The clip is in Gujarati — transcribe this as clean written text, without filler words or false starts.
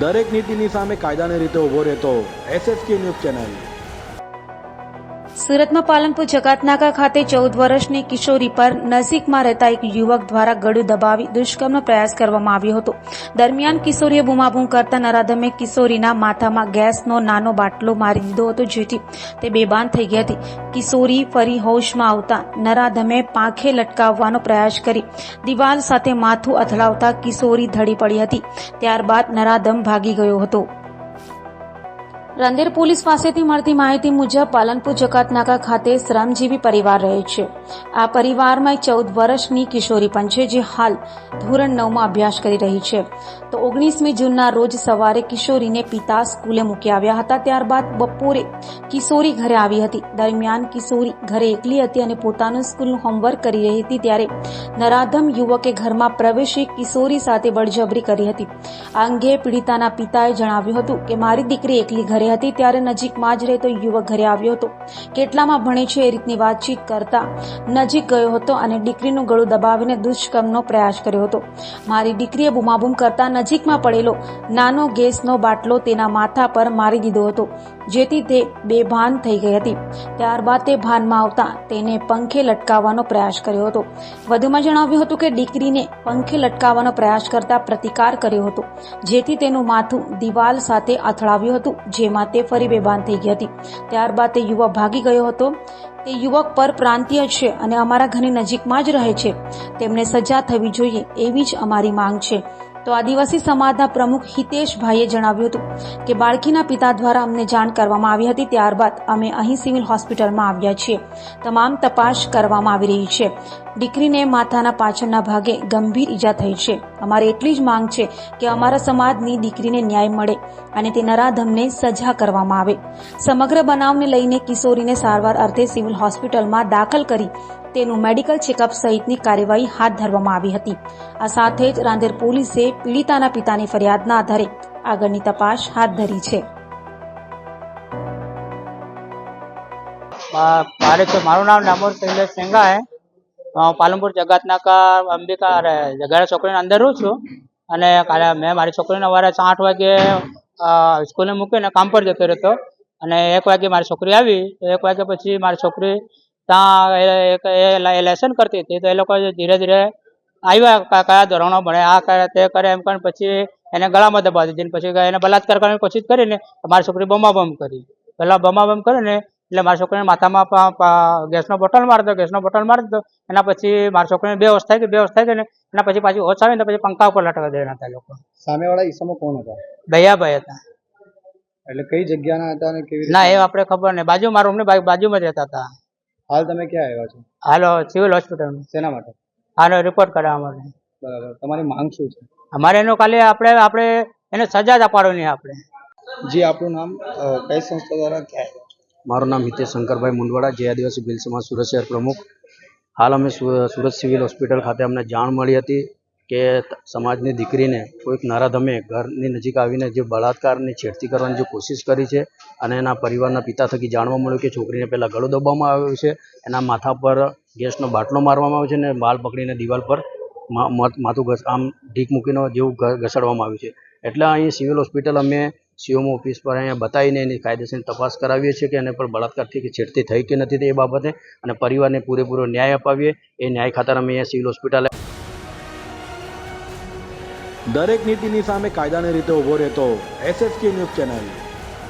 દરેક નીતિની સામે કાયદાની રીતે ઊભો રહેતો SSK ન્યૂઝ ચેનલ। સુરતમાં પાલનપુર જકાતનાકા ખાતે 14 વર્ષની કિશોરી પર નજીકમાં રહેતા એક યુવક દ્વારા ગળું દબાવી દુષ્કર્મનો પ્રયાસ કરવામાં આવ્યો હતો। દરમિયાન કિશોરીએ બૂમાબૂમ કરતા નરાધમે કિશોરીના માથામાં ગેસનો નાનો બાટલો મારી દીધો હતો, જેથી તે બેભાન થઈ ગઈ હતી। કિશોરી ફરી હોશમાં આવતા નરાધમે પાંખે લટકાવવાનો પ્રયાસ કરી દિવાલ સાથે માથું અથડાવતા કિશોરી ઢળી પડી હતી। ત્યારબાદ નરાધમ ભાગી ગયો હતો। રાંદેર પોલીસ પાસેથી મળતી માહિતી મુજબ પાલનપુર જકાતનાકા ખાતે શ્રમજીવી પરિવાર રહે છે। આ પરિવારમાં 14 વર્ષની કિશોરી પણ છે, જે હાલ ધોરણ 9માં અભ્યાસ કરી રહી છે। તો 19મી જૂનના રોજ સવારે કિશોરીને પિતા સ્કૂલે મૂકી આવ્યા હતા। ત્યારબાદ બપોરે કિશોરી ઘરે આવી હતી। દરમિયાન કિશોરી ઘરે એકલી હતી અને પોતાનું સ્કૂલનું હોમવર્ક કરી રહી હતી, ત્યારે નરાધમ યુવકે ઘરમાં પ્રવેશી કિશોરી સાથે બળજબરી કરી હતી। આ અંગે પીડિતાના પિતાએ જણાવ્યું હતું કે મારી દીકરી એકલી ઘરે હતી, ત્યારે નજીકમાં જ રહેતો યુવક ઘરે આવ્યો હતો। કેટલામાં ભણે છે એ રીતની વાતચીત કરતા નજીક ગયો હતો અને દીકરીનું ગળું દબાવીને દુષ્કર્મનો પ્રયાસ કર્યો હતો। મારી દીકરીએ બૂમાબૂમ કરતા નજીકમાં પડેલો નાનો ગેસનો બાટલો તેના માથા પર મારી દીધો હતો, જેથી તે બેભાન થઈ ગઈ હતી। ત્યારબાદ તે ભાનમાં આવતા તેને પંખે લટકાવવાનો પ્રયાસ કર્યો હતો। વધુમાં જણાવ્યું હતું કે દીકરીને પંખે લટકાવવાનો પ્રયાસ કરતા પ્રતિકાર કર્યો હતો, જેથી તેનું માથું દિવાલ સાથે અથડાવ્યું હતું, જેમાં તે ફરી બેભાન થઈ ગઈ હતી। ત્યારબાદ તે યુવક ભાગી ગયો હતો। તે યુવક પર પ્રાંતીય છે અને અમારા ઘરની નજીકમાં જ રહે છે। તેમને સજા થવી જોઈએ એવી જ અમારી માંગ છે। તો આદિવાસી સમાજના પ્રમુખ હિતેશભાઈએ જણાવ્યું હતું કે બાળકીના પિતા દ્વારા અમને જાણ કરવામાં આવી હતી। ત્યારબાદ અમે અહીં સિવિલ હોસ્પિટલમાં આવ્યા છીએ। તમામ તપાસ કરવામાં આવી રહી છે। દીકરીને માથાના પાછળના ભાગે ગંભીર ઈજા થઈ છે। અમારી એટલી જ માંગ છે કે અમારા સમાજની દીકરીને ન્યાય મળે અને તે નરાધમને સજા કરવામાં આવે। સમગ્ર બનાવને લઈને કિશોરીને સારવાર અર્થે સિવિલ હોસ્પિટલમાં દાખલ કરી તેનું મેડિકલ ચેકઅપ સહિતની કાર્યવાહી હાથ ધરવામાં આવી હતી। આ સાથે જ રાંદેર પોલીસે પીડિતાના પિતાની ફરિયાદના આધારે આગળની તપાસ હાથ ધરી છે। મારું નામ નામોર શૈલેષ સેંગા है। પાલનપુર જગાતનાકા અંબિકા જગાડા છોકરીની અંદર રહું છું અને કાલે મેં મારી છોકરીને સવારે 8 વાગે સ્કૂલે મૂકીને કામ પર જતો રહેતો અને 1 વાગે મારી છોકરી આવી। તો 1 વાગે પછી મારી છોકરી ત્યાં લેસન કરતી હતી। તો એ લોકો ધીરે ધીરે આવ્યા, કયા ધોરણો ભણે, આ કરે તે કરે એમ કરીને પછી એને ગળામાં દબાવી દીધી। પછી એને બલાત્કાર કરવાની કોશિશ કરીને મારી છોકરી બમાબમ કરી। પહેલાં બમાબમ કરીને એટલે મારી છોકરીને માથામાં ગેસનો બોટલ મારી દીધો। એના પછી મારી છોકરીને બેહોશ થઈ ગઈ ને એના પછી પાછી હોશ આવીને પછી પંખા ઉપર લટકાવી દેવાના હતા લોકો। સામેવાળા ઈસમો કોણ હતા? દયાભાઈ હતા। એટલે કઈ જગ્યાના હતા અને કેવી ના, એ આપણે ખબર નહીં। મારા રૂમની બાજુમાં જ રહેતા હતા। હાલ તમે ક્યાં આવ્યા છો? હાલો સિવિલ હોસ્પિટલમાં। શેના માટે? આનો રિપોર્ટ કરાવવા માટે। બરાબર, તમારી માંગ શું છે? અમારે એનો ખાલી આપણે એને સજા જ અપાડવાની આપણે। જી, આપનું નામ, કઈ સંસ્થા દ્વારા ક્યાં આવ્યા છો? મારું નામ હિતેશ શંકરભાઈ મુંડવાડા, જય આદિવાસી ભીલ સમાજ સુરત શહેર પ્રમુખ। હાલ અમે સુરત સિવિલ હોસ્પિટલ ખાતે અમને જાણ મળી હતી કે સમાજની દીકરીને કોઈક નરાધમે ઘરની નજીક આવીને જે બળાત્કારની છેડતી કરવાની જે કોશિશ કરી છે અને એના પરિવારના પિતા થકી જાણવા મળ્યું કે છોકરીને પહેલાં ગળું દબાવવામાં આવ્યું છે, એના માથા પર ગેસનો બાટલો મારવામાં આવ્યો છે અને બાળ પકડીને દિવાલ પર માથું આમ ઢીક મૂકીને જેવું ઘસાડવામાં આવ્યું છે। એટલે અહીં સિવિલ હોસ્પિટલ અમે સીઓમ ઓફિસ પર અહીંયા બતાવીને એની કાયદેસરની તપાસ કરાવીએ છીએ કે એને પર બળાત્કારથી કે છેડતી થઈ કે નથી એ બાબતે, અને પરિવારને પૂરેપૂરો ન્યાય અપાવીએ એ ન્યાય ખાતર અમે અહીંયા સિવિલ હોસ્પિટલ। દરેક નીતિની સામે કાયદાની રીતે ઊભો રહેતો SSK ન્યૂઝ ચેનલ।